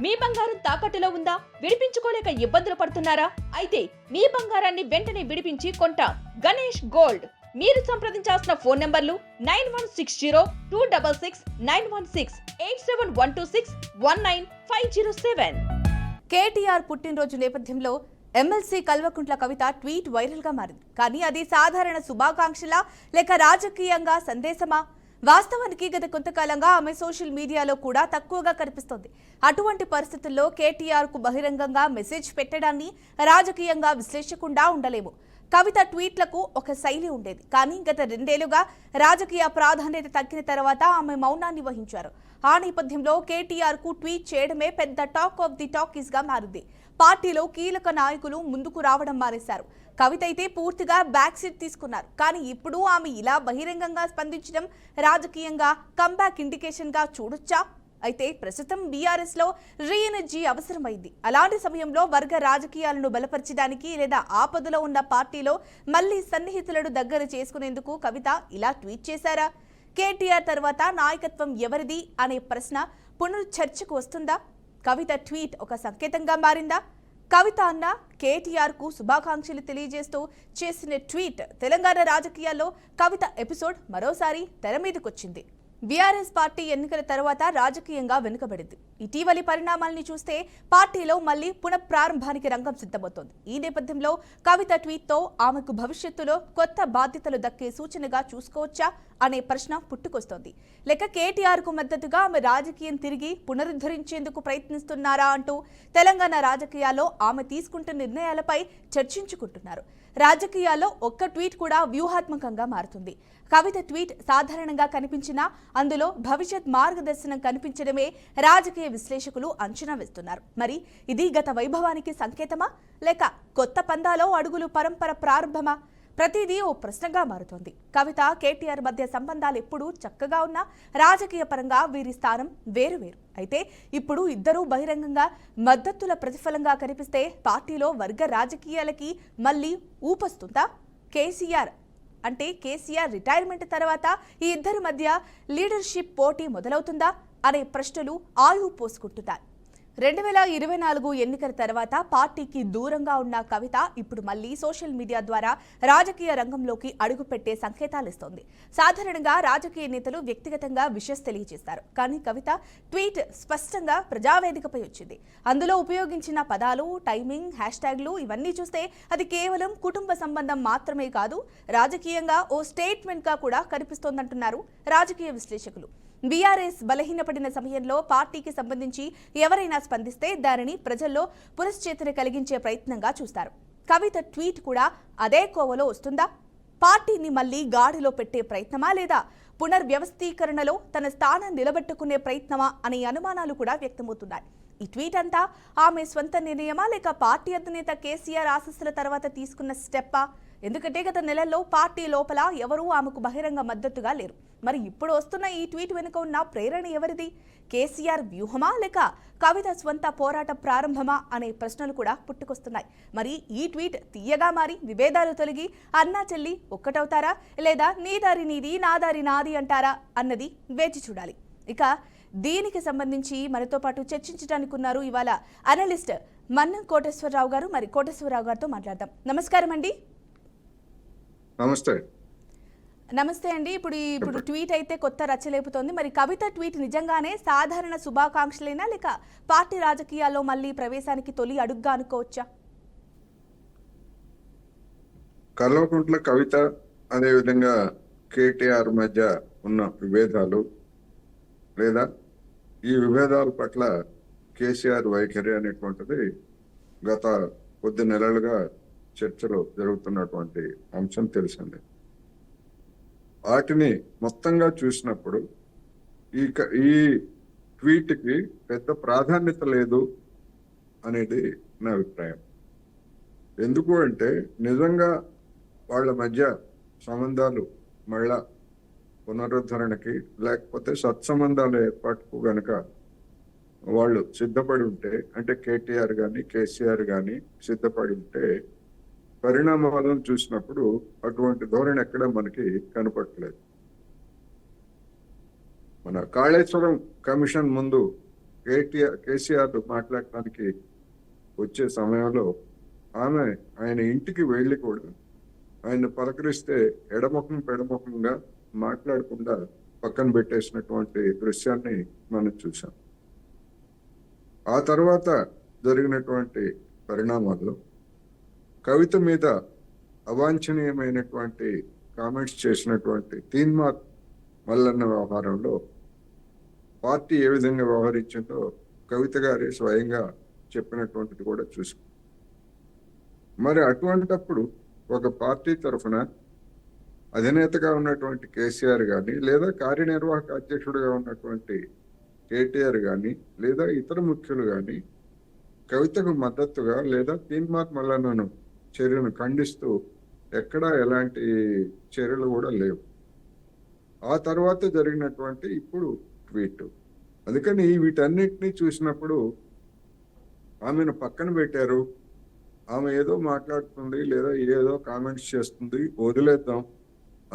మీ బంగారం తాకట్టులో ఉందా? విడిపించుకోలేక ఇబ్బందులు పడుతున్నారా? అయితే మీ బంగారాన్ని వెంటనే విడిపించి కొంటాం. గణేష్ గోల్డ్. మీరు సంప్రదించాల్సిన ఫోన్ నంబర్లు 9160-266-916, 8712619507. కేటీఆర్ పుట్టినరోజు నేపథ్యంలో MLC Kalvakuntla Kavitha tweet viral గా మారింది. కానీ అది సాధారణ శుభాకాంక్షలా లేక రాజకీయంగా సందేశమా? వాస్తవానికి గత కొంతకాలంగా ఆమె సోషల్ మీడియాలో కూడా తక్కువగా కనిపిస్తోంది. అటువంటి పరిస్థితుల్లో కేటీఆర్ కు బహిరంగంగా మెసేజ్ పెట్టడాన్ని రాజకీయంగా విశ్లేషకుండా ఉండలేము. కవిత ట్వీట్లకు ఒక శైలి ఉండేది. కానీ గత 2 ఏళ్లుగా రాజకీయ ప్రాధాన్యత తగ్గిన తర్వాత ఆమె మౌనాన్ని వహించారు. ఆ నేపథ్యంలో కేటీఆర్ కు ట్వీట్ చేయడమే పెద్ద టాక్ ఆఫ్ ది టాకీస్ గా మారింది. పార్టీలో కీలక నాయకులు ముందుకు రావడం మానేశారు. కవిత అయితే పూర్తిగా బ్యాక్ సీట్ తీసుకున్నారు. కానీ ఇప్పుడు ఆమె ఇలా బహిరంగంగా స్పందించడం రాజకీయంగా కంబ్యాక్ ఇండికేషన్ గా చూడొచ్చా? అయితే ప్రస్తుతం బీఆర్ఎస్ లో రీఎనర్జీ అవసరమైంది. అలాంటి సమయంలో వర్గ రాజకీయాలను బలపరచడానికి లేదా ఆపదలో ఉన్న పార్టీలో మళ్లీ సన్నిహితులను దగ్గర చేసుకునేందుకు కవిత ఇలా ట్వీట్ చేశారా? కేటీఆర్ తర్వాత నాయకత్వం ఎవరిది అనే ప్రశ్న పునరుచ్చర్చకు వస్తుందా? కవిత ట్వీట్ ఒక సంకేతంగా మారిందా? కవిత అన్న కేటీఆర్ కు శుభాకాంక్షలు తెలియజేస్తూ చేసిన ట్వీట్ తెలంగాణ రాజకీయాల్లో కవిత ఎపిసోడ్ మరోసారి తెర మీదకొచ్చింది. బీఆర్ఎస్ పార్టీ ఎన్నికల తర్వాత రాజకీయంగా వెనుకబడింది. ఇటీవలి పరిణామాల్ని చూస్తే పార్టీలో మళ్లీ పునఃప్రారంభానికి రంగం సిద్ధమవుతోంది. ఈ నేపథ్యంలో కవిత ట్వీట్తో ఆమెకు భవిష్యత్తులో కొత్త బాధ్యతలు దక్కే సూచనగా చూసుకోవచ్చా అనే ప్రశ్న పుట్టుకొస్తోంది. లేక కేటీఆర్ కు మద్దతుగా ఆమె రాజకీయం తిరిగి పునరుద్ధరించేందుకు ప్రయత్నిస్తున్నారా అంటూ తెలంగాణ రాజకీయాల్లో ఆమె తీసుకుంటున్న నిర్ణయాలపై చర్చించుకుంటున్నారు. రాజకీయాల్లో ఒక్క ట్వీట్ కూడా వ్యూహాత్మకంగా మారుతుంది. కవిత ట్వీట్ సాధారణంగా కనిపించినా అందులో భవిష్యత్ మార్గదర్శనం కనిపించడమే రాజకీయ విశ్లేషకులు అంచనా వేస్తున్నారు. మరి ఇది గత వైభవానికి సంకేతమా లేక కొత్త పందాలో అడుగులు పరంపర ప్రారంభమా? ప్రతిదీ ఓ ప్రశ్నగా మారుతోంది. కవిత కేటీఆర్ మధ్య సంబంధాలు ఎప్పుడూ చక్కగా ఉన్నా రాజకీయ పరంగా వీరి స్థానం వేరువేరు. అయితే ఇప్పుడు ఇద్దరూ బహిరంగంగా మద్దతుల ప్రతిఫలంగా కనిపిస్తే పార్టీలో వర్గ రాజకీయాలకి మళ్లీ ఊపొస్తుందా? కేసీఆర్ రిటైర్మెంట్ తర్వాత ఈ ఇద్దరి మధ్య లీడర్షిప్ పోటీ మొదలవుతుందా అనే ప్రశ్నలు ఆయువు పోసుకుంటున్నాయి. 2024 ఎన్నికల తర్వాత పార్టీకి దూరంగా ఉన్న కవిత ఇప్పుడు మళ్లీ సోషల్ మీడియా ద్వారా రాజకీయ రంగంలోకి అడుగుపెట్టే సంకేతాలిస్తోంది. సాధారణంగా రాజకీయ నేతలు వ్యక్తిగతంగా విషస్ తెలియజేస్తారు. కానీ కవిత ట్వీట్ స్పష్టంగా ప్రజావేదికపై వచ్చింది. అందులో ఉపయోగించిన పదాలు, టైమింగ్, హ్యాష్ట్యాగ్లు ఇవన్నీ చూస్తే అది కేవలం కుటుంబ సంబంధం మాత్రమే కాదు, రాజకీయంగా ఓ స్టేట్మెంట్ గా కూడా కనిపిస్తోందంటున్నారు రాజకీయ విశ్లేషకులు. బీఆర్ఎస్ బలహీనపడిన సమయంలో పార్టీకి సంబంధించి ఎవరైనా స్పందిస్తే దానిని ప్రజల్లో పునశ్చేతన కలిగించే ప్రయత్నంగా చూస్తారు. కవిత ట్వీట్ కూడా అదే కోవలో వస్తుందా? పార్టీని మళ్లీ గాడిలో పెట్టే ప్రయత్నమా లేదా పునర్వ్యవస్థీకరణలో తన స్థానం నిలబెట్టుకునే ప్రయత్నమా అనే అనుమానాలు కూడా వ్యక్తమవుతున్నాయి. ఈ ట్వీట్ అంతా ఆమె స్వంత నిర్ణయమా లేక పార్టీ అధినేత కేసీఆర్ ఆశీస్సుల తర్వాత తీసుకున్న స్టెప్పా? ఎందుకంటే గత నెలల్లో పార్టీ లోపల ఎవరూ ఆమెకు బహిరంగ మద్దతుగా లేరు. మరి ఇప్పుడు వస్తున్న ఈ ట్వీట్ వెనుక ఉన్న ప్రేరణ ఎవరిది? కేసీఆర్ వ్యూహమా లేక కవిత స్వంత పోరాట ప్రారంభమా అనే ప్రశ్నలు కూడా పుట్టుకొస్తున్నాయి. మరి ఈ ట్వీట్ తీయగా మారి విభేదాలు తొలగి అన్నా చెల్లి ఒక్కటవుతారా లేదా నీ దారి నీది నా దారి నాది అంటారా అన్నది వేచి చూడాలి. ఇక దీనికి సంబంధించి మనతో పాటు చర్చించడానికి ఉన్నారు ఇవాళ అనలిస్ట్ మన్నం కోటేశ్వరరావు గారు. మరి కోటేశ్వరరావు గారితో మాట్లాడదాం. నమస్కారం అండి. నమస్తే అండి. ఇప్పుడు ట్వీట్ అయితే కొత్త రచ్చలేపుతోంది. మరి కవిత ట్వీట్ నిజంగానే సాధారణ శుభాకాంక్షలైనా లేక పార్టీ రాజకీయాల్లో మళ్ళీ ప్రవేశానికి తొలి అడుగ్గా అనుకోవచ్చా? కల్వకుంట్ల కవిత అదే విధంగా కేటీఆర్ మధ్య ఉన్న విభేదాలు లేదా ఈ విభేదాల పట్ల కేసీఆర్ వైఖరి అనేటువంటిది గత కొద్ది నెలలుగా చర్చలు జరుగుతున్నటువంటి అంశం తెలిసింది. వాటిని మొత్తంగా చూసినప్పుడు ఈ ట్వీట్కి పెద్ద ప్రాధాన్యత లేదు అనేది నా అభిప్రాయం. ఎందుకు అంటే నిజంగా వాళ్ళ మధ్య సంబంధాలు మళ్ళా పునరుద్ధరణకి లేకపోతే సత్సంబంధాల ఏర్పాటుకు గనక వాళ్ళు సిద్ధపడి ఉంటే, అంటే కేటీఆర్ కానీ కేసీఆర్ కానీ సిద్ధపడి ఉంటే పరిణామాలను చూసినప్పుడు అటువంటి ధోరణి ఎక్కడ మనకి కనపడలేదు. మన కాళేశ్వరం కమిషన్ ముందు కేసీఆర్ మాట్లాడటానికి వచ్చే సమయంలో ఆమె ఆయన ఇంటికి వెళ్ళి కూడా ఆయన పలకరిస్తే ఎడముఖం పెడముఖంగా మాట్లాడకుండా పక్కన పెట్టేసినటువంటి దృశ్యాన్ని మనం చూసాం. ఆ తర్వాత జరిగినటువంటి పరిణామాల్లో కవిత మీద అవాంఛనీయమైనటువంటి కామెంట్స్ చేసినటువంటి తీన్మార్ మల్లన్న వ్యవహారంలో పార్టీ ఏ విధంగా వ్యవహరించిందో కవిత గారి స్వయంగా చెప్పినటువంటిది కూడా చూసాం. మరి అటువంటప్పుడు ఒక పార్టీ తరఫున అధినేతగా ఉన్నటువంటి కేసీఆర్ కానీ, లేదా కార్యనిర్వాహక అధ్యక్షుడిగా ఉన్నటువంటి కేటీఆర్ కానీ, లేదా ఇతర ముఖ్యులు కానీ కవితకు మద్దతుగా లేదా తీన్మార్ మల్లన్నను చర్యను ఖండిస్తూ ఎక్కడా ఎలాంటి చర్యలు కూడా లేవు. ఆ తర్వాత జరిగినటువంటి ఇప్పుడు ట్వీట్, అందుకని వీటన్నిటినీ చూసినప్పుడు ఆమెను పక్కన పెట్టారు, ఆమె ఏదో మాట్లాడుతుంది లేదా ఏదో కామెంట్స్ చేస్తుంది, వదిలేద్దాం,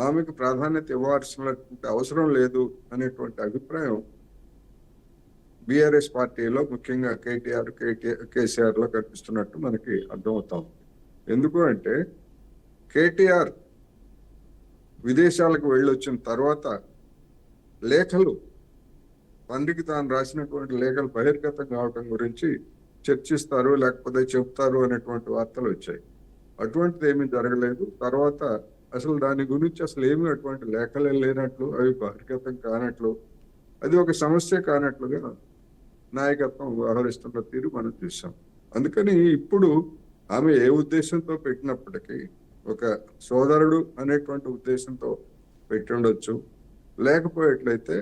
ఆమెకు ప్రాధాన్యత ఇవ్వాల్సినటువంటి అవసరం లేదు అనేటువంటి అభిప్రాయం బీఆర్ఎస్ పార్టీలో ముఖ్యంగా కేసీఆర్ లో కనిపిస్తున్నట్టు మనకి అర్థమవుతాం. ఎందుకు అంటే కేటీఆర్ విదేశాలకు వెళ్ళొచ్చిన తర్వాత లేఖలు, తండ్రికి తాను రాసినటువంటి లేఖలు బహిర్గతం కావటం గురించి చర్చిస్తారు లేకపోతే చెప్తారు అనేటువంటి వార్తలు వచ్చాయి. అటువంటిది ఏమీ జరగలేదు. తర్వాత అసలు దాని గురించి అసలు ఏమీ అటువంటి లేఖలే లేనట్లు, అవి బహిర్గతం కానట్లు, అది ఒక సమస్య కానట్లుగా నాయకత్వం వ్యవహరిస్తున్న తీరు మనం చూసాం. అందుకని ఇప్పుడు ఆమె ఏ ఉద్దేశంతో పెట్టినప్పటికీ, ఒక సోదరుడు అనేటువంటి ఉద్దేశంతో పెట్టి ఉండొచ్చు, లేకపోయేట్లయితే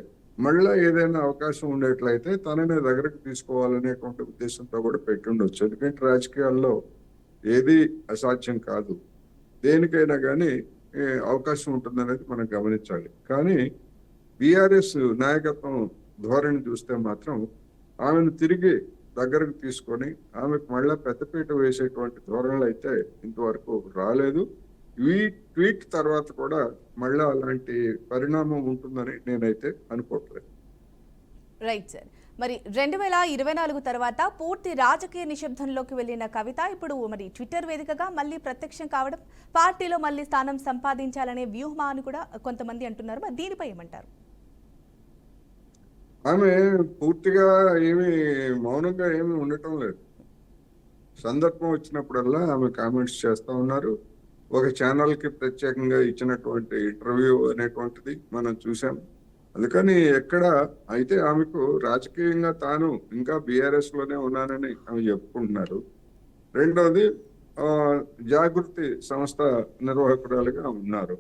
మళ్ళా ఏదైనా అవకాశం ఉండేట్లయితే తనని దగ్గరకు తీసుకోవాలనేటువంటి ఉద్దేశంతో కూడా పెట్టి ఉండొచ్చు. ఎందుకంటే రాజకీయాల్లో ఏది అసాధ్యం కాదు, దేనికైనా కానీ అవకాశం ఉంటుందనేది మనం గమనించాలి. కానీ బీఆర్ఎస్ నాయకత్వం ధోరణి చూస్తే మాత్రం ఆమెను తిరిగి దగ్గరకు తీసుకొని ఆమెకు మళ్ళా పెద్దపీట వేసేటువంటి ధోరణులు అయితే ఇంతవరకు రాలేదు. ఈ ట్వీట్ తర్వాత కూడా మళ్ళా అలాంటి పరిణామం ఉంటుందని నేనైతే అనుకోవట్లేదు. Right sir. మరి 2024 తర్వాత పూర్తి రాజకీయ నిశ్శబ్దంలోకి వెళ్లిన కవిత ఇప్పుడు మరి ట్విట్టర్ వేదికగా మళ్ళీ ప్రత్యక్షం కావడం, పార్టీలో మళ్ళీ స్థానం సంపాదించాలనే వ్యూహమా అని కూడా కొంతమంది అంటున్నారు. మరి దీనిపై ఏమంటారు? ఆమె పూర్తిగా ఏమి మౌనంగా ఏమి ఉండటం లేదు. సందర్భం వచ్చినప్పుడల్లా ఆమె కామెంట్స్ చేస్తూ ఉన్నారు. ఒక ఛానల్ కి ప్రత్యేకంగా ఇచ్చినటువంటి ఇంటర్వ్యూ అనేటువంటిది మనం చూసాం. అందుకని ఎక్కడ అయితే ఆమెకు రాజకీయంగా తాను ఇంకా బీఆర్ఎస్ లోనే ఉన్నానని ఆమె చెప్పుకుంటున్నారు. రెండవది జాగృతి సంస్థ నిర్వాహకురాలుగా ఉన్నారు.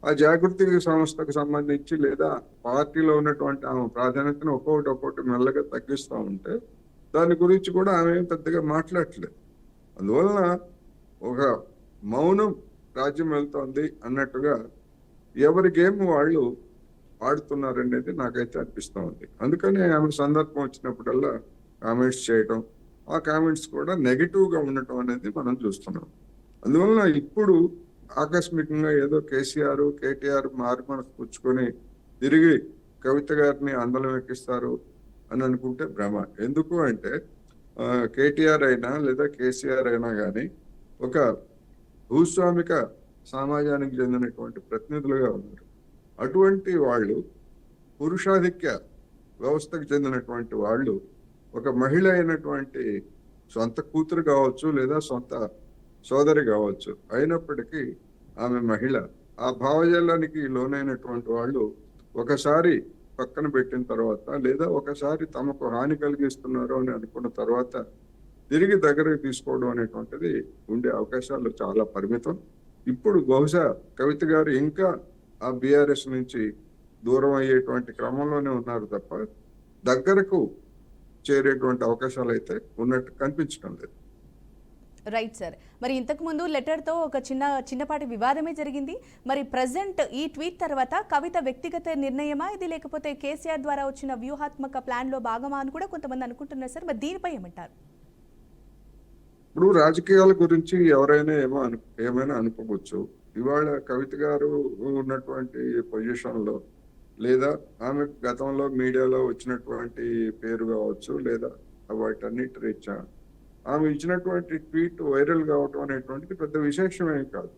ఆ జాగృతి సంస్థకు సంబంధించి లేదా పార్టీలో ఉన్నటువంటి ఆమె ప్రాధాన్యతను ఒక్కొక్కటి మెల్లగా తగ్గిస్తూ ఉంటే దాని గురించి కూడా ఆమె పెద్దగా మాట్లాడట్లేదు. అందువలన ఒక మౌనం రాజ్యం వెళ్తోంది అన్నట్టుగా ఎవరి గేమ్ వాళ్ళు ఆడుతున్నారనేది నాకైతే అనిపిస్తూ ఉంది. అందుకని ఆమె సందర్భం వచ్చినప్పుడల్లా కామెంట్స్ చేయడం, ఆ కామెంట్స్ కూడా నెగిటివ్ గా ఉండటం అనేది మనం చూస్తున్నాం. అందువలన ఇప్పుడు ఆకస్మికంగా ఏదో కేటీఆర్ మారి మనసు పుచ్చుకొని తిరిగి కవిత గారిని అందలం ఎక్కిస్తారు అని అనుకుంటే భ్రమ. ఎందుకు అంటే కేటీఆర్ అయినా లేదా కేసీఆర్ అయినా కానీ ఒక భూస్వామిక సమాజానికి చెందినటువంటి ప్రతినిధులుగా ఉన్నారు. అటువంటి వాళ్ళు, పురుషాధిక్య వ్యవస్థకు చెందినటువంటి వాళ్ళు, ఒక మహిళ అయినటువంటి సొంత కూతురు కావచ్చు లేదా సొంత సోదరి కావచ్చు, అయినప్పటికీ ఆమె మహిళ, ఆ భావజాలానికి లోనైనటువంటి వాళ్ళు ఒకసారి పక్కన పెట్టిన తర్వాత లేదా ఒకసారి తమకు హాని కలిగిస్తున్నారు అని అనుకున్న తర్వాత తిరిగి దగ్గరకు తీసుకోవడం అనేటువంటిది ఉండే అవకాశాలు చాలా పరిమితం. ఇప్పుడు బహుశా కవిత గారు ఇంకా ఆ బీఆర్ఎస్ నుంచి దూరం అయ్యేటువంటి క్రమంలోనే ఉన్నారు తప్ప దగ్గరకు చేరేటువంటి అవకాశాలు అయితే ఉన్నట్టు కనిపించడం లేదు. Right sir. మరి ఇంతకు ముందు లెటర్తో ఒక చిన్నపాటి వివాదమే జరిగింది. మరి ప్రజెంట్ ఈ ట్వీట్ తర్వాత కవిత వ్యక్తిగత నిర్ణయమా ఇది, లేకపోతే కేసీఆర్ ద్వారా వచ్చిన వ్యూహాత్మక ప్లాన్ లో భాగమా అని కూడా కొంతమంది అనుకుంటున్నారు సార్. మరి దీనిపై ఏమంటారు? ఇప్పుడు రాజకీయాల గురించి ఎవరైనా ఏమైనా అనుకోవచ్చు. ఇవాళ కవిత గారు ఉన్నటువంటి పొజిషన్ లో లేదా ఆమె గతంలో మీడియాలో వచ్చినటువంటి పేరు కావచ్చు, లేదా వాటన్నిటి రీత్యా ఆమె ఇచ్చినటువంటి ట్వీట్ వైరల్ కావటం అనేటువంటిది పెద్ద విశేషమేం కాదు.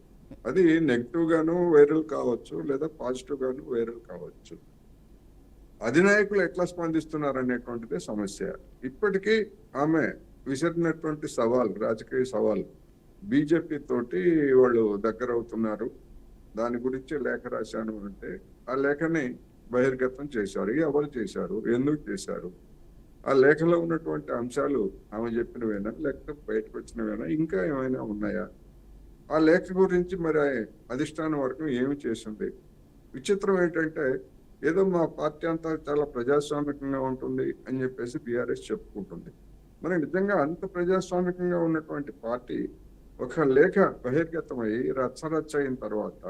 అది నెగిటివ్ గాను వైరల్ కావచ్చు, లేదా పాజిటివ్ గాను వైరల్ కావచ్చు. అధినాయకులు ఎట్లా స్పందిస్తున్నారు అనేటువంటిదే సమస్య. ఇప్పటికీ ఆమె విసిరినటువంటి సవాల్, రాజకీయ సవాల్, బీజేపీ తోటి వాళ్ళు దగ్గర అవుతున్నారు. దాని గురించి లేఖ రాశాను అంటే ఆ లేఖని బహిర్గతం చేశారు. ఎవరు చేశారు, ఎందుకు చేశారు, ఆ లేఖలో ఉన్నటువంటి అంశాలు ఆమె చెప్పినవేనా, లేకపోతే బయటకు వచ్చినవేనా, ఇంకా ఏమైనా ఉన్నాయా, ఆ లేఖ గురించి మరి అధిష్టానం వరకు ఏమి చేసింది? విచిత్రం ఏంటంటే ఏదో మా పార్టీ అంతా చాలా ప్రజాస్వామికంగా ఉంటుంది అని చెప్పేసి బీఆర్ఎస్ చెప్పుకుంటుంది. మరి నిజంగా అంత ప్రజాస్వామికంగా ఉన్నటువంటి పార్టీ ఒక లేఖ బహిర్గతమై రచ్చరచ్చ అయిన తర్వాత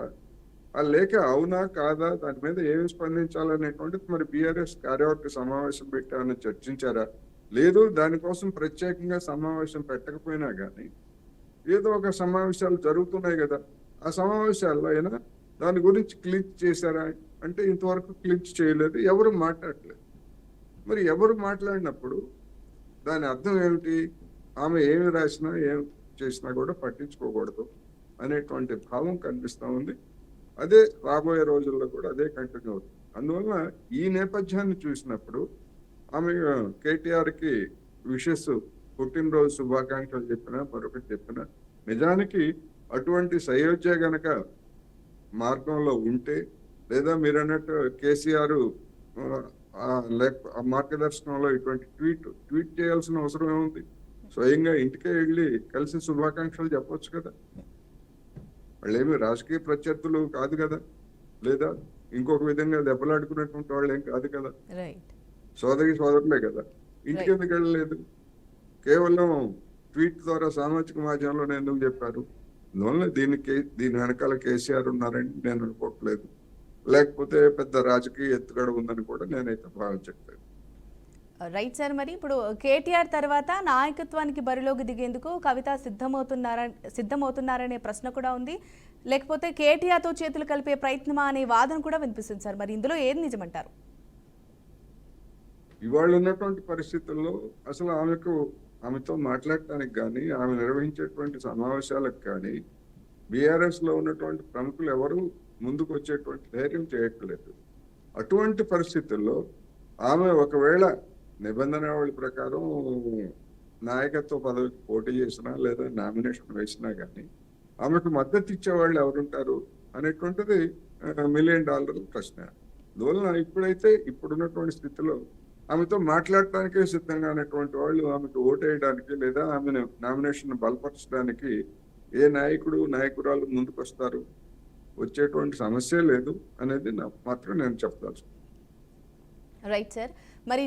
ఆ లేఖ అవునా కాదా, దాని మీద ఏమి స్పందించాలనేటువంటిది మరి బీఆర్ఎస్ కార్యవర్గ సమావేశం పెట్టామని చర్చించారా? లేదు, దానికోసం ప్రత్యేకంగా సమావేశం పెట్టకపోయినా కానీ ఏదో ఒక సమావేశాలు జరుగుతున్నాయి కదా, ఆ సమావేశాల్లో అయినా దాని గురించి క్లించ్ చేశారా అంటే ఇంతవరకు క్లించ్ చేయలేదు, ఎవరు మాట్లాడలేదు. మరి ఎవరు మాట్లాడినప్పుడు దాని అర్థం ఏమిటి? ఆమె ఏమి రాసినా ఏం చేసినా కూడా పట్టించుకోకూడదు అనేటువంటి భావం కనిపిస్తూ ఉంది. అదే రాబోయే రోజుల్లో కూడా అదే కంటిన్యూ అవుతుంది. అందువల్ల ఈ నేపథ్యాన్ని చూసినప్పుడు ఆమె కేటీఆర్కి విషెస్, పుట్టినరోజు శుభాకాంక్షలు చెప్పినా, మరొకటి చెప్పినా, నిజానికి అటువంటి సయోధ్య గనక మార్గంలో ఉంటే, లేదా మీరు అన్నట్టు కేసీఆర్ మార్గదర్శనంలో ఇటువంటి ట్వీట్ చేయాల్సిన అవసరం ఏముంది? స్వయంగా ఇంటికే వెళ్ళి కలిసి శుభాకాంక్షలు చెప్పొచ్చు కదా. వాళ్ళేమి రాజకీయ ప్రత్యర్థులు కాదు కదా, లేదా ఇంకొక విధంగా దెబ్బలాడుకున్నటువంటి వాళ్ళు ఏం కాదు కదా, సోదరులే కదా. ఇంటికి ఎందుకు వెళ్ళలేదు? కేవలం ట్వీట్ ద్వారా సామాజిక మాధ్యమంలో ఎందుకు చెప్పారు? అందువల్ల దీని వెనకాల కేసీఆర్ ఉన్నారని నేను అనుకోవట్లేదు, లేకపోతే పెద్ద రాజకీయ ఎత్తుగడ ఉందని కూడా నేనైతే భావించట్లేదు. రైట్ సార్, మరి ఇప్పుడు కేటీఆర్ తర్వాత నాయకత్వానికి బరిలోకి దిగేందుకు కవిత సిద్ధమవుతున్నారనే ప్రశ్న కూడా ఉంది. లేకపోతే కేటీఆర్తో చేతులు కలిపే ప్రయత్నమా అనే వాదన కూడా వినిపిస్తుంది సార్. మరి ఇందులో ఏది నిజమంటారు? ఇవాళ ఉన్నటువంటి పరిస్థితుల్లో అసలు ఆమెతో మాట్లాడటానికి కానీ, ఆమె నిర్వహించేటువంటి సమావేశాలకు కానీ బీఆర్ఎస్ లో ఉన్నటువంటి ప్రముఖులు ఎవరు ముందుకు వచ్చేటువంటి ధైర్యం చేయట్లేదు. అటువంటి పరిస్థితుల్లో ఆమె ఒకవేళ నిబంధనావళి ప్రకారం నాయకత్వ పదవికి పోటీ చేసినా, లేదా నామినేషన్ వేసినా కానీ ఆమెకు మద్దతు ఇచ్చేవాళ్ళు ఎవరుంటారు అనేటువంటిది $1 మిలియన్ ప్రశ్న. అందువలన ఇప్పుడున్నటువంటి స్థితిలో ఆమెతో మాట్లాడటానికే సిద్ధంగా అనేటువంటి వాళ్ళు ఆమెకు ఓటేయడానికి, లేదా ఆమెను నామినేషన్ బలపరచడానికి ఏ నాయకురాలు ముందుకు వస్తారు? వచ్చేటువంటి సమస్య లేదు అనేది మాత్రం నేను చెప్పదలుచు. రైట్ సార్, మరి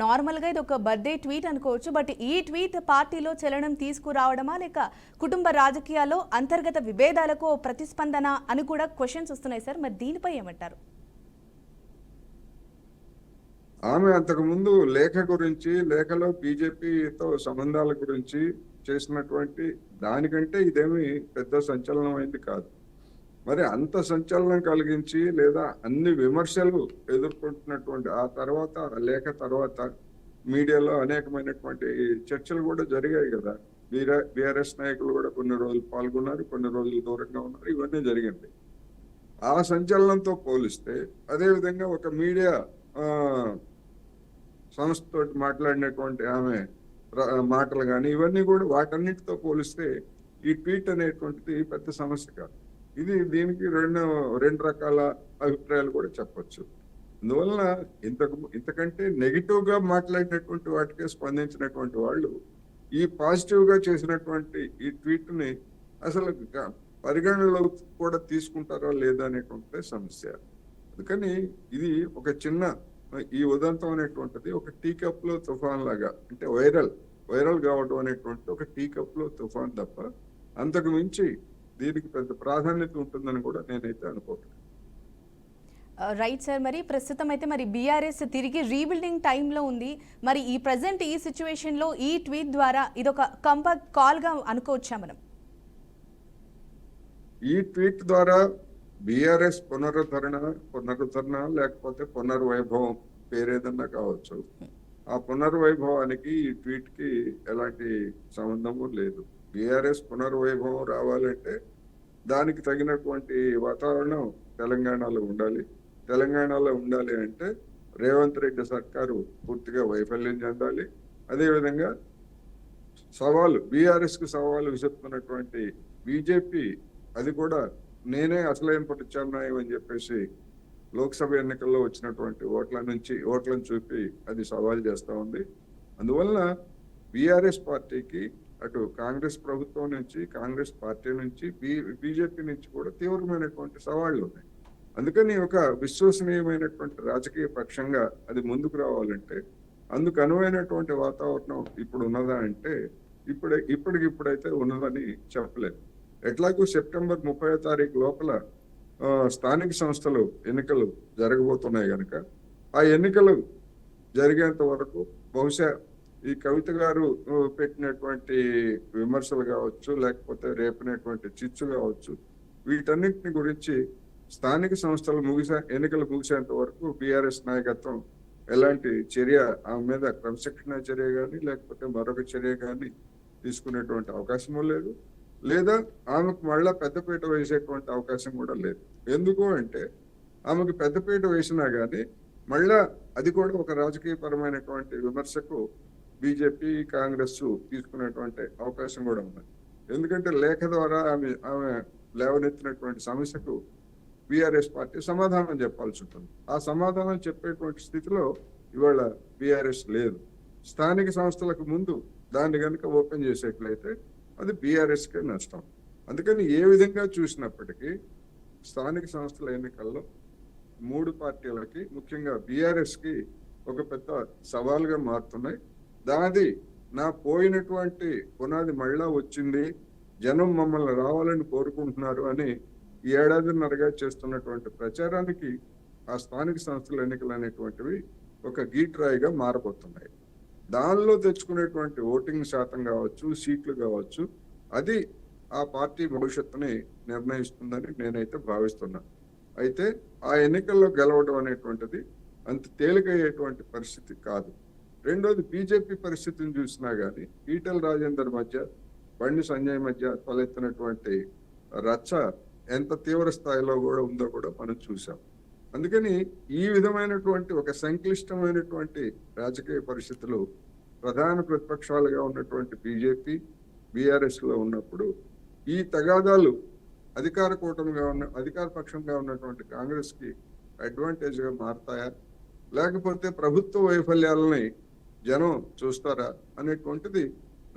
నార్మల్గా ఇది ఒక బర్త్డే ట్వీట్ అనుకోవచ్చు. బట్ ఈ ట్వీట్ పార్టీలో చలనం తీసుకురావడమా, లేక కుటుంబ రాజకీయాల్లో అంతర్గత విభేదాలకు ప్రతిస్పందన అని కూడా క్వశ్చన్స్ వస్తున్నాయి సార్. మరి దీనిపై ఏమంటారు? ఆమె అంతకుముందు లేఖ గురించి, లేఖలో బీజేపీతో సంబంధాల గురించి చేసినటువంటి దానికంటే ఇదేమి పెద్ద సంచలనం అయింది కాదు. మరి అంత సంచలనం కలిగించి, లేదా అన్ని విమర్శలు ఎదుర్కొంటున్నటువంటి ఆ తర్వాత, లేఖ తర్వాత మీడియాలో అనేకమైనటువంటి చర్చలు కూడా జరిగాయి కదా. బీఆర్ఎస్ నాయకులు కూడా కొన్ని రోజులు పాల్గొన్నారు, కొన్ని రోజులు దూరంగా ఉన్నారు, ఇవన్నీ జరిగింది. ఆ సంచలనంతో పోలిస్తే అదేవిధంగా ఒక మీడియా సంస్థతో మాట్లాడినటువంటి ఆమె మాటలు కానీ ఇవన్నీ కూడా వాటన్నిటితో పోలిస్తే ఈ ట్వీట్ అనేటువంటిది పెద్ద సమస్య కాదు. దీనికి రెండు రకాల అభిప్రాయాలు కూడా చెప్పొచ్చు. అందువలన ఇంతకంటే నెగిటివ్ గా మాట్లాడినటువంటి వాటికే స్పందించినటువంటి వాళ్ళు ఈ పాజిటివ్ గా చేసినటువంటి ఈ ట్వీట్ ని అసలు పరిగణనలో కూడా తీసుకుంటారా లేదా అనేటువంటి సమస్య. అందుకని ఇది ఒక చిన్న ఈ ఉదంతం అనేటువంటిది ఒక టీ కప్ లో తుఫాన్ లాగా, అంటే వైరల్ కావడం అనేటువంటి ఒక టీ కప్ లో తుఫాన్ తప్ప అంతకు మించి దీనికి పెద్ద ప్రాధాన్యత ఉంటుందని కూడా నేనైతే అనుకోవట్లేదు. రైట్ సార్, మరి ప్రస్తుతం అయితే మరి బీఆర్ఎస్ తిరిగి రీబిల్డింగ్ టైంలో ఉంది. మరి ఈ ప్రజెంట్ ఈ సిచ్యువేషన్ లో ఈ ట్వీట్ ద్వారా ఇదొక కంపాక్ట్ కాల్ గా అనుకోవచ్చా మనం? ఈ ట్వీట్ ద్వారా బీఆర్ఎస్ పునరుద్ధరణ లేకపోతే పునర్వైభవం పేరేదన్నా కావచ్చు. ఆ పునర్వైభవానికి ఈ ట్వీట్ కి ఎలాంటి సంబంధము లేదు. బీఆర్ఎస్ పునర్వైభవం రావాలంటే దానికి తగినటువంటి వాతావరణం తెలంగాణలో ఉండాలి. తెలంగాణలో ఉండాలి అంటే రేవంత్ రెడ్డి సర్కారు పూర్తిగా వైఫల్యం చెందాలి. అదేవిధంగా బీఆర్ఎస్ కు సవాలు విసురుతున్నటువంటి బీజేపీ అది కూడా నేనే అసలైన ప్రత్యామ్నాయం అని చెప్పేసి లోక్సభ ఎన్నికల్లో వచ్చినటువంటి ఓట్లను చూపి అది సవాల్ చేస్తా ఉంది. అందువలన బీఆర్ఎస్ పార్టీకి అటు కాంగ్రెస్ ప్రభుత్వం నుంచి, కాంగ్రెస్ పార్టీ నుంచి, బీజేపీ నుంచి కూడా తీవ్రమైనటువంటి సవాళ్లు ఉన్నాయి. అందుకని ఒక విశ్వసనీయమైనటువంటి రాజకీయ పక్షంగా అది ముందుకు రావాలంటే అందుకు అనువైనటువంటి వాతావరణం ఇప్పుడు ఉన్నదా అంటే ఇప్పటికిప్పుడైతే ఉన్నదని చెప్పలేదు. ఎట్లాగూ సెప్టెంబర్ 30వ తారీఖు లోపల స్థానిక సంస్థలు ఎన్నికలు జరగబోతున్నాయి కనుక ఆ ఎన్నికలు జరిగేంత వరకు బహుశా ఈ కవిత గారు పెట్టినటువంటి విమర్శలు కావచ్చు, లేకపోతే రేపినటువంటి చిచ్చు కావచ్చు, వీటన్నిటిని గురించి స్థానిక సంస్థలు ఎన్నికలు ముగిసేంత వరకు బీఆర్ఎస్ నాయకత్వం ఎలాంటి చర్య ఆమె మీద క్రమశిక్షణ చర్య కానీ లేకపోతే మరొక చర్య కానీ తీసుకునేటువంటి అవకాశము లేదు. లేదా ఆమెకు మళ్ళా పెద్దపీట వేసేటువంటి అవకాశం కూడా లేదు. ఎందుకు అంటే ఆమెకు పెద్దపీట వేసినా కానీ మళ్ళా అది కూడా ఒక రాజకీయ పరమైనటువంటి విమర్శకు బీజేపీ, కాంగ్రెస్ తీసుకునేటువంటి అవకాశం కూడా ఉంది. ఎందుకంటే లేఖ ద్వారా ఆమె లేవనెత్తినటువంటి సమస్యకు బీఆర్ఎస్ పార్టీ సమాధానం చెప్పాల్సి ఉంటుంది. ఆ సమాధానం చెప్పేటువంటి స్థితిలో ఇవాళ బీఆర్ఎస్ లేదు. స్థానిక సంస్థలకు ముందు దాన్ని కనుక ఓపెన్ చేసేట్లయితే అది బీఆర్ఎస్కే నష్టం. అందుకని ఏ విధంగా చూసినప్పటికీ స్థానిక సంస్థల ఎన్నికల్లో 3 పార్టీలకి, ముఖ్యంగా బీఆర్ఎస్ కి ఒక పెద్ద సవాల్గా మారుతున్నాయి. దాది నా పోయినటువంటి పునాది మళ్ళా వచ్చింది, జనం మమ్మల్ని రావాలని కోరుకుంటున్నారు అని ఈ ఏడాదిన్నరగా చేస్తున్నటువంటి ప్రచారానికి ఆ స్థానిక సంస్థల ఎన్నికలు అనేటువంటివి ఒక గీట్రాయిగా మారబోతున్నాయి. దానిలో తెచ్చుకునేటువంటి ఓటింగ్ శాతం కావచ్చు, సీట్లు కావచ్చు, అది ఆ పార్టీ భవిష్యత్తుని నిర్ణయిస్తుందని నేనైతే భావిస్తున్నాను. అయితే ఆ ఎన్నికల్లో గెలవడం అనేటువంటిది అంత తేలికయ్యేటువంటి పరిస్థితి కాదు. రెండోది, బీజేపీ పరిస్థితిని చూసినా గానీ ఈటెల రాజేందర్ మధ్య, బండి సంజయ్ మధ్య తలెత్తినటువంటి రచ్చ ఎంత తీవ్ర స్థాయిలో కూడా ఉందో కూడా మనం చూసాం. అందుకని ఈ విధమైనటువంటి ఒక సంక్లిష్టమైనటువంటి రాజకీయ పరిస్థితులు ప్రధాన ప్రతిపక్షాలుగా ఉన్నటువంటి బీజేపీ, బీఆర్ఎస్ లో ఉన్నప్పుడు ఈ తగాదాలు అధికార పక్షంగా ఉన్నటువంటి కాంగ్రెస్ కి అడ్వాంటేజ్ గా మారతాయా, లేకపోతే ప్రభుత్వ వైఫల్యాలని జనం చూస్తారా అనేటువంటిది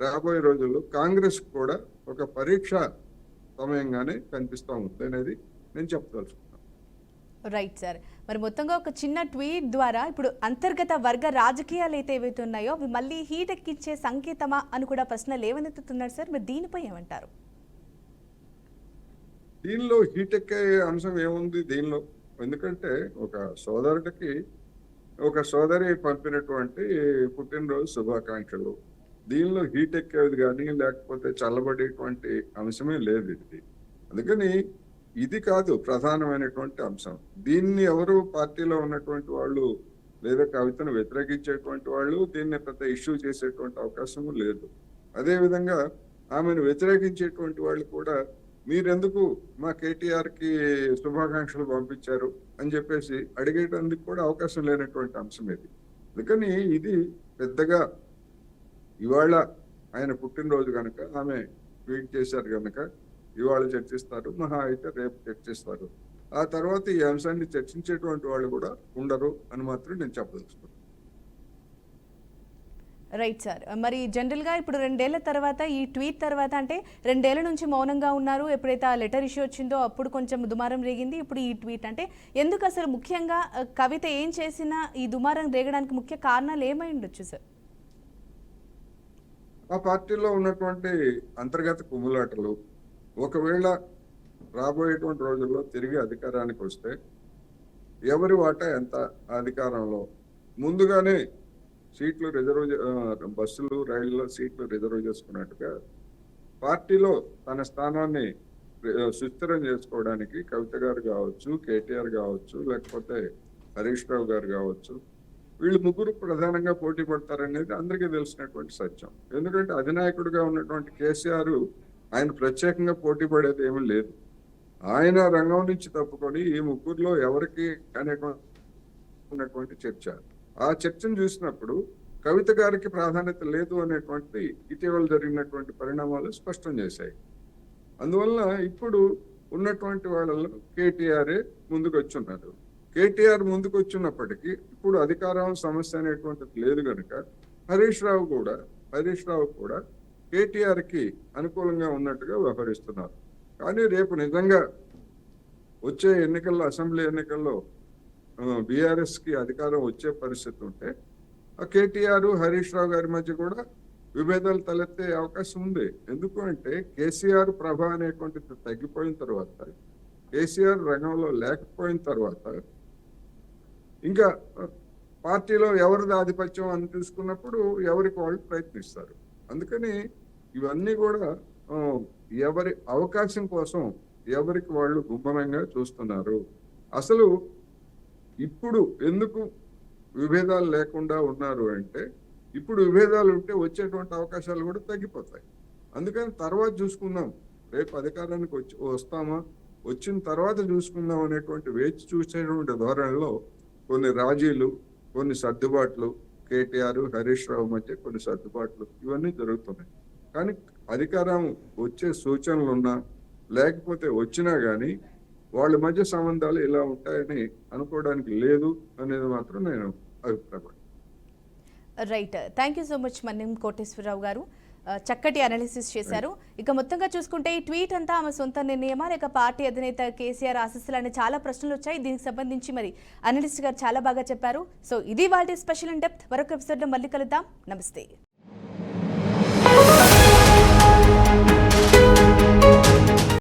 రాబోయే రోజుల్లో కాంగ్రెస్ కూడా ఒక పరీక్ష సమయంగానే కనిపిస్తూ ఉంది అనేది నేను చెప్పదలుచుకున్నాను. Right sir. మరి మొత్తంగా ఒక చిన్న ట్వీట్ ద్వారా ఇప్పుడు అంతర్గత వర్గ రాజకీయాలు అయితే ఏవైతే ఉన్నాయో అవి మళ్ళీ హీట్ ఎక్కించే సంకేతమా అని కూడా ప్రశ్నలు లేవనెత్తుతున్నారు సార్. మరి దీనిపై ఏమంటారు? దీనిలో హీట్ ఎక్కే అంశం ఏముంది దీనిలో? ఎందుకంటే ఒక సోదరి పంపినటువంటి పుట్టినరోజు శుభాకాంక్షలు, దీనిలో హీట్ ఎక్కేది కానీ లేకపోతే చల్లబడేటువంటి అంశమే లేదు ఇది. అందుకని ఇది కాదు ప్రధానమైనటువంటి అంశం. దీన్ని ఎవరు పార్టీలో ఉన్నటువంటి వాళ్ళు లేదా కవితను వ్యతిరేకించేటువంటి వాళ్ళు దీన్ని పెద్ద ఇష్యూ చేసేటువంటి అవకాశము లేదు. అదేవిధంగా ఆమెను వ్యతిరేకించేటువంటి వాళ్ళు కూడా మీరెందుకు మా కేటీఆర్ కి శుభాకాంక్షలు పంపించారు అని చెప్పేసి అడిగేటందుకు కూడా అవకాశం లేనటువంటి అంశం ఇది. అందుకని ఇది పెద్దగా ఇవాళ ఆయన పుట్టినరోజు కనుక ఆమె ట్వీట్ చేశారు కనుక ఇవాళ చర్చిస్తారు, మహా అయితే రేపు చర్చిస్తారు. ఆ తర్వాత ఈ అంశాన్ని చర్చించేటువంటి వాళ్ళు కూడా ఉండరు అని మాత్రం నేను చెప్పదలుచుకున్నాను. Right sir. మరి జనరల్గా ఇప్పుడు 2 ఏళ్ల తర్వాత ఈ ట్వీట్ తర్వాత, అంటే 2 ఏళ్ల నుంచి మౌనంగా ఉన్నారు, ఎప్పుడైతే ఆ లెటర్ ఇష్యూ వచ్చిందో అప్పుడు కొంచెం దుమారం రేగింది, ఇప్పుడు ఈ ట్వీట్, అంటే ఎందుకు అసలు ముఖ్యంగా కవిత ఏం చేసినా ఈ దుమారం రేగడానికి ముఖ్య కారణాలు ఏమై ఉండొచ్చు సార్? ఆ పార్టీలో ఉన్నటువంటి అంతర్గత కుమ్ములాటలు, ఒకవేళ రాబోయేటువంటి రోజుల్లో తిరిగి అధికారానికి వస్తే ఎవరి వాటా ఎంత అధికారంలో, ముందుగానే సీట్లు బస్సులు రైళ్లలో సీట్లు రిజర్వ్ చేసుకున్నట్టుగా పార్టీలో తన స్థానాన్ని సుస్థిరం చేసుకోవడానికి కవిత గారు కావచ్చు, కేటీఆర్ కావచ్చు, లేకపోతే హరీష్ రావు గారు కావచ్చు, వీళ్ళు ముగ్గురు ప్రధానంగా పోటీ పడతారనేది అందరికీ తెలిసినటువంటి సత్యం. ఎందుకంటే అధినాయకుడిగా ఉన్నటువంటి కేసీఆర్ ఆయన ప్రత్యేకంగా పోటీ పడేది ఏమీ లేదు. ఆయన రంగం నుంచి తప్పుకొని ఈ ముగ్గురులో ఎవరికి అనేటువంటి చర్చ. ఆ చర్చను చూసినప్పుడు కవిత గారికి ప్రాధాన్యత లేదు అనేటువంటి ఇటీవల జరిగినటువంటి పరిణామాలు స్పష్టం చేశాయి. అందువల్ల ఇప్పుడు ఉన్నటువంటి వాళ్ళలో కేటీఆరే ముందుకు వచ్చున్నారు. కేటీఆర్ ముందుకు వచ్చినప్పటికీ ఇప్పుడు అధికారం సమస్య అనేటువంటిది లేదు కనుక హరీష్ రావు కూడా కేటీఆర్ కి అనుకూలంగా ఉన్నట్టుగా వ్యవహరిస్తున్నారు. కానీ రేపు నిజంగా వచ్చే ఎన్నికల్లో, అసెంబ్లీ ఎన్నికల్లో బీఆర్ఎస్ కి అధికారం వచ్చే పరిస్థితి ఉంటే ఆ కేటీఆర్ హరీష్ రావు గారి మధ్య కూడా విభేదాలు తలెత్తే అవకాశం ఉంది. ఎందుకు అంటే కేసీఆర్ ప్రభ అనేటువంటిది తగ్గిపోయిన తర్వాత, కేసీఆర్ రంగంలో లేకపోయిన తర్వాత ఇంకా పార్టీలో ఎవరిది ఆధిపత్యం అని చూసుకున్నప్పుడు ఎవరికి వాళ్ళు ప్రయత్నిస్తారు. అందుకని ఇవన్నీ కూడా ఎవరి అవకాశం కోసం ఎవరికి వాళ్ళు గుమ్మనంగా చూస్తున్నారు. అసలు ఇప్పుడు ఎందుకు విభేదాలు లేకుండా ఉన్నారు అంటే, ఇప్పుడు విభేదాలు ఉంటే వచ్చేటువంటి అవకాశాలు కూడా తగ్గిపోతాయి. అందుకని తర్వాత చూసుకుందాం, రేపు అధికారానికి వస్తామా, వచ్చిన తర్వాత చూసుకుందాం అనేటువంటి వేచి చూసేటువంటి ధోరణిలో కొన్ని రాజీలు, కొన్ని సర్దుబాట్లు, కేటీఆర్ హరీష్ రావు మధ్య కొన్ని సర్దుబాట్లు ఇవన్నీ జరుగుతున్నాయి. కానీ అధికారం వచ్చే సూచనలు ఉన్నా లేకపోతే వచ్చినా కానీ వాళ్ళ మధ్య సంబంధాలు ఇలా ఉంటాయని అనుకోవడానికి లేదు అనేది మాత్రం నేను అభిప్రాయపడ్డాను. Right, thank you so much Manyam Koteswararao గారు, చక్కటి అనాలిసిస్ చేశారు. ఇక మొత్తంగా చూసుకుంటే ఈ ట్వీట్ అంతా ఆమె సొంత నిర్ణయమా లేక పార్టీ అధినేత కేసీఆర్ ఆశీస్సులు అనే చాలా ప్రశ్నలు వచ్చాయి. దీనికి సంబంధించి మరి అనలిస్ట్ గారు చాలా బాగా చెప్పారు. సో ఇది వాళ్ళ స్పెషల్ ఇన్ డెప్త్. మరొక ఎపిసోడ్లో మళ్ళీ కలుద్దాం. నమస్తే.